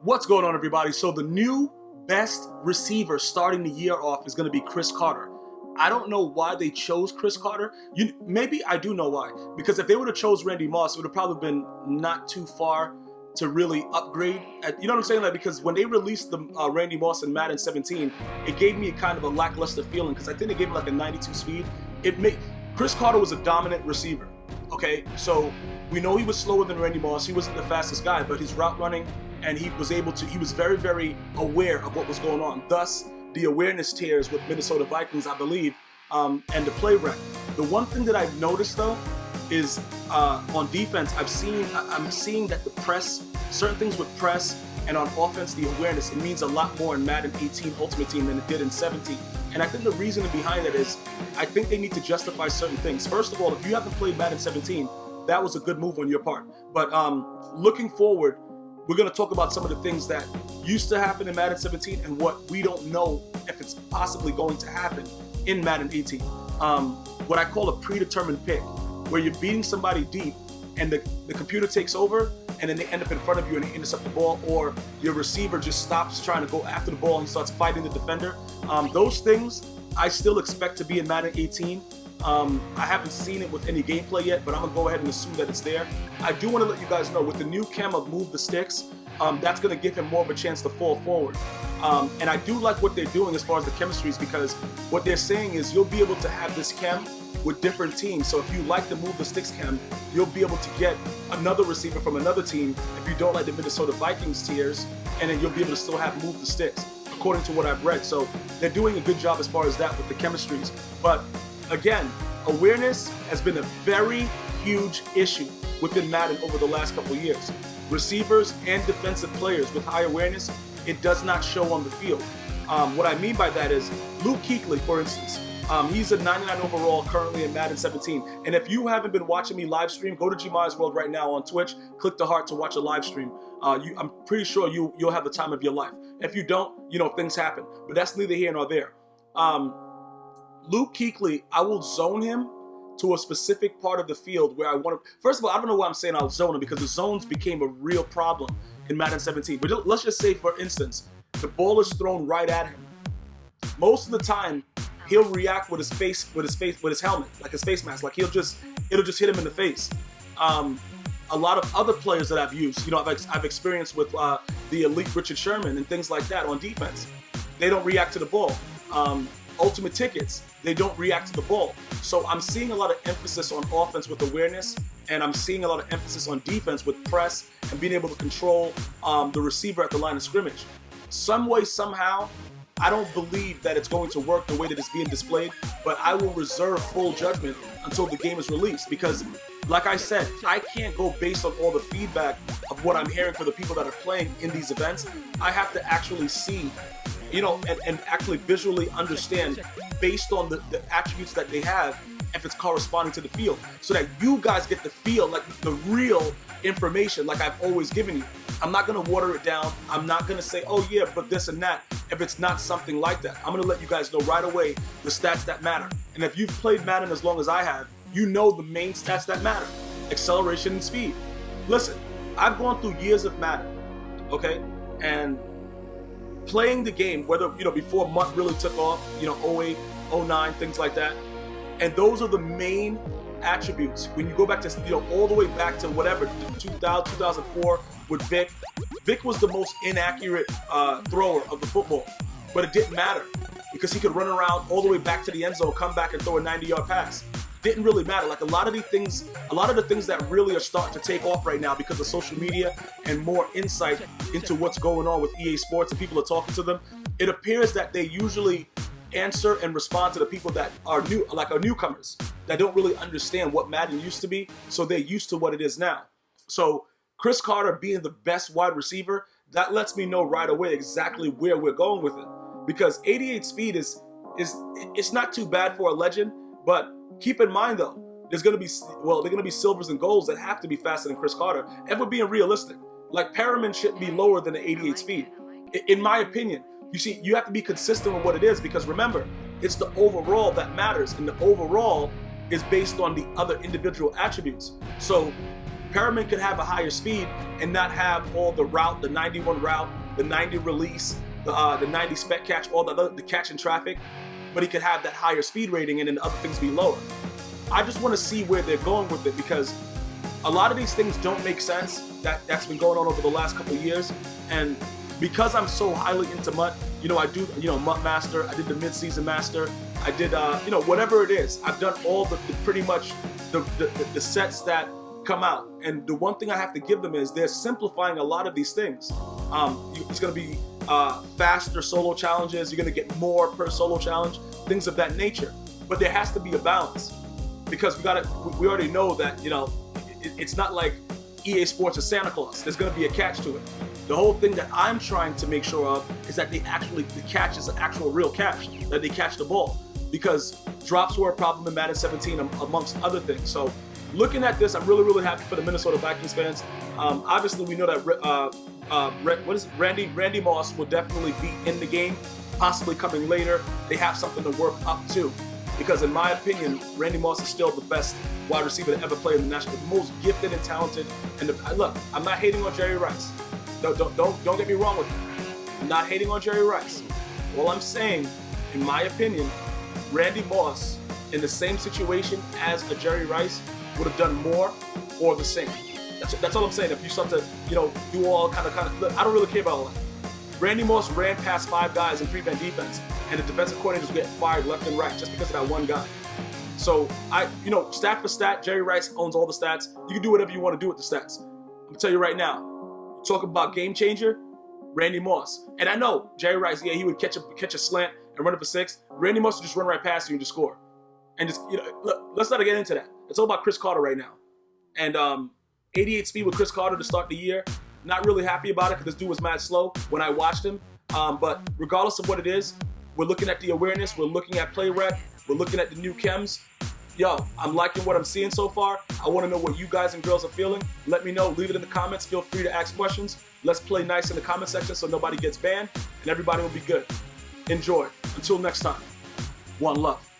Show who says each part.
Speaker 1: What's going on, everybody? So the new best receiver starting the year off is going to be Chris Carter. I don't know why they chose Chris Carter. Maybe I do know why. Because if they would have chose Randy Moss, it would have probably been not too far to really upgrade. You know what I'm saying? Like, because when they released the Randy Moss in Madden 17, it gave me a kind of a lackluster feeling because I think they gave him like a 92 speed. Chris Carter was a dominant receiver. Okay, so we know he was slower than Randy Moss. He wasn't the fastest guy, but his route running, and he was very, very aware of what was going on. Thus, the awareness tiers with Minnesota Vikings, I believe, and the play rec. The one thing that I've noticed though is on defense, I'm seeing that the press, certain things with press, and on offense, the awareness, it means a lot more in Madden 18 Ultimate Team than it did in 17. And I think the reasoning behind that is, I think they need to justify certain things. First of all, if you haven't played Madden 17, that was a good move on your part. But looking forward, we're going to talk about some of the things that used to happen in Madden 17 and what we don't know if it's possibly going to happen in Madden 18. What I call a predetermined pick, where you're beating somebody deep and the computer takes over and then they end up in front of you and they intercept the ball, or your receiver just stops trying to go after the ball and he starts fighting the defender. Those things I still expect to be in Madden 18. I haven't seen it with any gameplay yet, but I'm going to go ahead and assume that it's there. I do want to let you guys know, with the new chem of Move the Sticks, that's going to give him more of a chance to fall forward. And I do like what they're doing as far as the chemistries, because what they're saying is you'll be able to have this chem with different teams. So if you like the Move the Sticks chem, you'll be able to get another receiver from another team if you don't like the Minnesota Vikings tiers, and then you'll be able to still have Move the Sticks, according to what I've read. So they're doing a good job as far as that with the chemistries. But again, awareness has been a very huge issue within Madden over the last couple of years. Receivers and defensive players with high awareness, it does not show on the field. What I mean by that is, Luke Kuechly, for instance, he's a 99 overall currently in Madden 17. And if you haven't been watching me live stream, go to GmiasWorld right now on Twitch, click the heart to watch a live stream. I'm pretty sure you'll have the time of your life. If you don't, things happen. But that's neither here nor there. Luke Kuechly, I will zone him to a specific part of the field where I want to. First of all, I don't know why I'm saying I'll zone him, because the zones became a real problem in Madden 17. But let's just say, for instance, the ball is thrown right at him. Most of the time, he'll react with his helmet, like his face mask. Like it'll just hit him in the face. A lot of other players that I've used, I've experienced with the elite Richard Sherman and things like that on defense. They don't react to the ball. Ultimate Tickets, they don't react to the ball. So I'm seeing a lot of emphasis on offense with awareness, and I'm seeing a lot of emphasis on defense with press and being able to control the receiver at the line of scrimmage. Some way, somehow, I don't believe that it's going to work the way that it's being displayed, but I will reserve full judgment until the game is released, because like I said, I can't go based on all the feedback of what I'm hearing for the people that are playing in these events. I have to actually see, and actually visually understand based on the attributes that they have, if it's corresponding to the field, so that you guys get the feel, like the real information, like I've always given you. I'm not going to water it down. I'm not going to say, oh yeah, but this and that, if it's not something like that. I'm going to let you guys know right away the stats that matter. And if you've played Madden as long as I have, you know the main stats that matter: acceleration and speed. Listen, I've gone through years of Madden, okay? And playing the game, whether, before MUT really took off, 08, 09, things like that. And those are the main attributes. When you go back to, all the way back to whatever, 2004 with Vic. Vic was the most inaccurate thrower of the football, but it didn't matter because he could run around all the way back to the end zone, come back and throw a 90-yard pass. Didn't really matter. Like a lot of the things that really are starting to take off right now because of social media and more insight into what's going on with EA Sports, and people are talking to them. It appears that they usually answer and respond to the people that are new, like are newcomers, that don't really understand what Madden used to be, so they're used to what it is now. So Chris Carter being the best wide receiver, that lets me know right away exactly where we're going with it, because 88 speed is it's not too bad for a legend, but keep in mind though, they're going to be silvers and golds that have to be faster than Chris Carter. If we're being realistic, like Perriman shouldn't be lower than the 88 speed, in my opinion. You see, you have to be consistent with what it is, because remember, it's the overall that matters, and the overall is based on the other individual attributes. So Perriman could have a higher speed and not have all the route, the 91 route, the 90 release, the 90 spec catch, all the catch in traffic, but he could have that higher speed rating and then the other things be lower. I just want to see where they're going with it, because a lot of these things don't make sense. That's been going on over the last couple of years, and because I'm so highly into MUT, you know, I do, you know, MUT Master, I did the mid-season Master, I did, you know, whatever it is, I've done all the pretty much the sets that come out, and the one thing I have to give them is they're simplifying a lot of these things. It's going to be faster solo challenges, you're going to get more per solo challenge, things of that nature, but there has to be a balance, because we already know that, you know, it's not like EA Sports is Santa Claus. There's going to be a catch to it. The whole thing that I'm trying to make sure of is that the catch is an actual real catch, that they catch the ball, because drops were a problem in Madden 17 amongst other things. So looking at this, I'm really, really happy for the Minnesota Vikings fans. Obviously, we know that Randy Moss will definitely be in the game, possibly coming later. They have something to work up to, because in my opinion, Randy Moss is still the best wide receiver to ever play in the national, the most gifted and talented. And look, I'm not hating on Jerry Rice. Don't get me wrong with that. I'm not hating on Jerry Rice. All I'm saying, in my opinion, Randy Moss in the same situation as a Jerry Rice would have done more or the same. That's all I'm saying. If you start to, you know, do all kind of, look, I don't really care about all that. Randy Moss ran past 5 guys in 3-man defense, and the defensive coordinators get fired left and right just because of that one guy. So you know, stat for stat, Jerry Rice owns all the stats. You can do whatever you want to do with the stats. I'm gonna tell you right now, talk about game changer, Randy Moss. And I know Jerry Rice, yeah, he would catch a slant and run it for 6. Randy Moss would just run right past you and just score. And just, you know, look, let's not get into that. It's all about Chris Carter right now. And 88 speed with Chris Carter to start the year. Not really happy about it because this dude was mad slow when I watched him. But regardless of what it is, we're looking at the awareness, we're looking at play rep, we're looking at the new chems. Yo, I'm liking what I'm seeing so far. I want to know what you guys and girls are feeling. Let me know. Leave it in the comments. Feel free to ask questions. Let's play nice in the comment section so nobody gets banned and everybody will be good. Enjoy. Until next time. One love.